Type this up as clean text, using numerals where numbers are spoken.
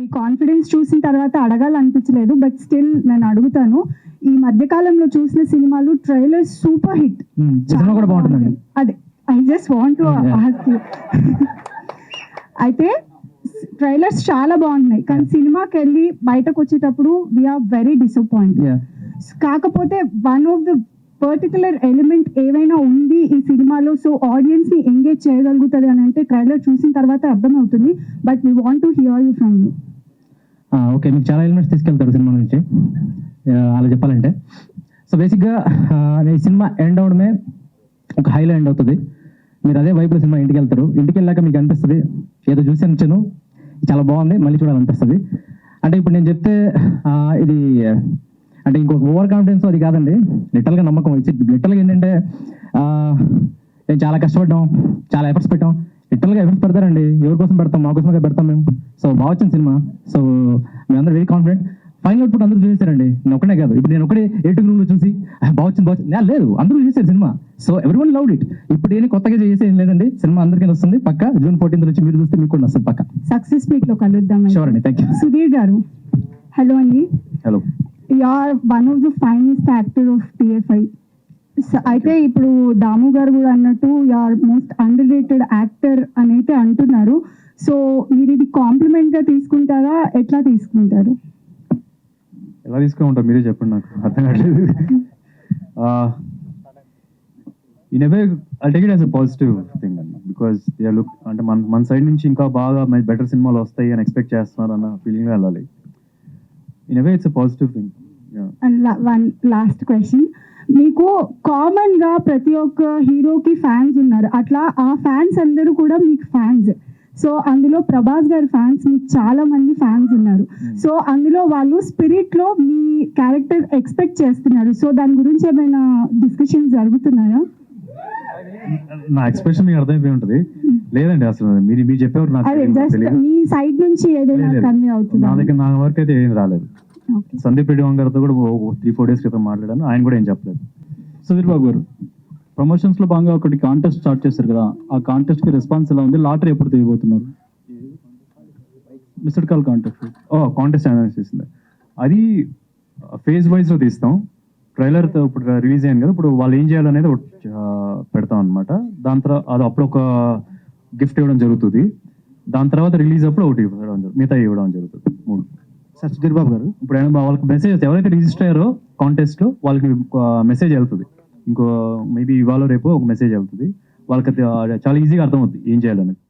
మీ confidence చూసిన తర్వాత అడగాలనిపించలేదు, but still నేను అడుగుతాను. ఈ మధ్యకాలంలో చూసిన సినిమాలు ట్రైలర్ సూపర్ హిట్. సినిమా కూడా బాగుంటుందండి. అదే I just want to ask you. అయితే ట్రైలర్స్ చాలా బాగున్నాయి, కానీ సినిమాకి వెళ్ళి బయటకు వచ్చేటప్పుడు వీఆర్ వెరీ డిసప్పాయింటెడ్. కాకపోతే one of the particular element ఏవైనా ఉంది ఈ సినిమాలో, సో ఆడియన్స్ ని ఎంగేజ్ చేయగలుగుతుంది అని అంటే ట్రైలర్ చూసిన తర్వాత అర్థమవుతుంది. But we want to hear you from you. Okay, మీకు చాలా ఎలిమెంట్స్ తీసుకెళ్తారు సినిమా నుంచి అలా చెప్పాలంటే. సో బేసిక్గా ఈ సినిమా ఎండ్ అవడమే ఒక హైలో ఎండ్ అవుతుంది. మీరు అదే వైపులో సినిమా ఇంటికి వెళ్తారు. ఇంటికి వెళ్ళాక మీకు అనిపిస్తుంది ఏదో చూసి అనిచ్చాను, చాలా బాగుంది, మళ్ళీ చూడాలనిపిస్తుంది. అంటే ఇప్పుడు నేను చెప్తే ఇది అంటే ఇంకొక ఓవర్ కాన్ఫిడెన్స్ అది కాదండి, లిటరల్గా నమ్మకం. లిటరల్గా ఏంటంటే నేను చాలా కష్టపడ్డాం, చాలా ఎఫర్ట్స్ పెట్టాం. లిటరల్గా ఎఫర్ట్స్ పెడతారండి, ఎవరి కోసం పెడతాం, మా కోసమే పెడతాం మేము. సో బాగా వచ్చింది సినిమా. సో మేమందరూ వెరీ కాన్ఫిడెంట్. ఫైనల్ అవుట్పుట్ అందరూ చూసేశారండి, నేను ఒకనే కాదు. ఇప్పుడు నేను ఒకటే ఏటు రూమ్లో చూసి బాగుంది లేదు, అందరూ చూసేసారు సినిమా. So everyone loved it. ఇప్పుడు ఏం కొత్తగా చేసేది లేదండి, సినిమా అందరికీ వస్తుంది పక్క. June 14th నుంచి మీరు చూస్తే మీకు కూడా వస్తుంది పక్క. సక్సెస్ మీట్ లో కలుద్దాం. షూర్ అండి, థ్యాంక్ యూ. సుధీర్ గారు, హలో అండి. Hello. You are one of the finest actor of TFI. అయితే ఇప్పుడు దాము గారు కూడా అన్నట్టు you are most underrated actor అని అయితే అంటున్నారు. సో మీరు ఇది కాంప్లిమెంట్ గా తీసుకుంటారా, ఎట్లా తీసుకుంటారు? ఎలా తీసుకుంటారు మీరే చెప్పండి, నాకు అర్థం కావట్లేదు. In a way I take it as a positive thing అండి, బికాస్ దే ఆర్ లుక్ అంటే మన సైడ్ నుంచి ఇంకా బాగా బెటర్ సినిమాలు వస్తాయి అని ఎక్స్పెక్ట్ చేస్తున్నారు అన్న ఫీలింగ్లో వెళ్ళాలి. In a way it's a positive thing. One last question. మీకు కామన్ గా ప్రతి ఒక్క హీరోకి ఫ్యాన్స్ ఉన్నారు, అట్లా ఆ ఫ్యాన్స్ అందరూ కూడా మీకు ఫ్యాన్స్. సో అందులో ప్రభాస్ గారి ఫ్యాన్స్ మీకు చాలా మంది ఫ్యాన్స్ ఉన్నారు. సో అందులో వాళ్ళు స్పిరిట్ లో మీ క్యారెక్టర్ ఎక్స్పెక్ట్ చేస్తున్నారు. సో దాని గురించి ఏమైనా డిస్కషన్స్ జరుగుతున్నాయా? నా ఎక్స్ప్రెషన్ మీకు అర్థమైపోయి ఉంటుంది. లేదండి, అసలు మీరు చెప్పేవారు నాకు మీ సైడ్ నుంచి ఏదైనా కన్వే అవుతుంది? నా వరకు అయితే ఏం రాలేదు. సందీప్ రెడ్డి గారితో కూడా 3-4 days క్రితం మాట్లాడాను, ఆయన కూడా ఏం చెప్పలేదు. సుధీర్ బాబు గారు, ప్రమోషన్స్ లో భాగంగా ఒకటి కాంటెస్ట్ స్టార్ట్ చేశారు కదా, ఆ కాంటెస్ట్ కి రెస్పాన్స్ ఎలా ఉంది? లాటరీ ఎప్పుడు తీయబోతున్నారు? Missed call contest. Contest announce చేసింది, అది ఫేజ్ వైజ్ లో తీస్తాం. ట్రైలర్ ఇప్పుడు రిలీజ్ అయింది కదా, ఇప్పుడు వాళ్ళు ఏం చేయాలనేది పెడతాం అనమాట. దాని తర్వాత అది అప్పుడు ఒక గిఫ్ట్ ఇవ్వడం జరుగుతుంది. దాని తర్వాత రిలీజ్ అప్పుడు ఒకటి ఇవ్వడం జరుగుతుంది, మిగతా ఇవ్వడం జరుగుతుంది. 3. సార్ సుధీర్ బాబు గారు, ఇప్పుడు వాళ్ళకి మెసేజ్ ఎవరైతే రిజిస్టర్ అయ్యారో కాంటెస్ట్ లో వాళ్ళకి మెసేజ్ వెళ్తుంది. ఇంకో మేబీ ఇవాళ రేపు ఒక మెసేజ్ వెళ్తుంది వాళ్ళకి, చాలా ఈజీగా అర్థమవుతుంది ఏం చేయాలనేది.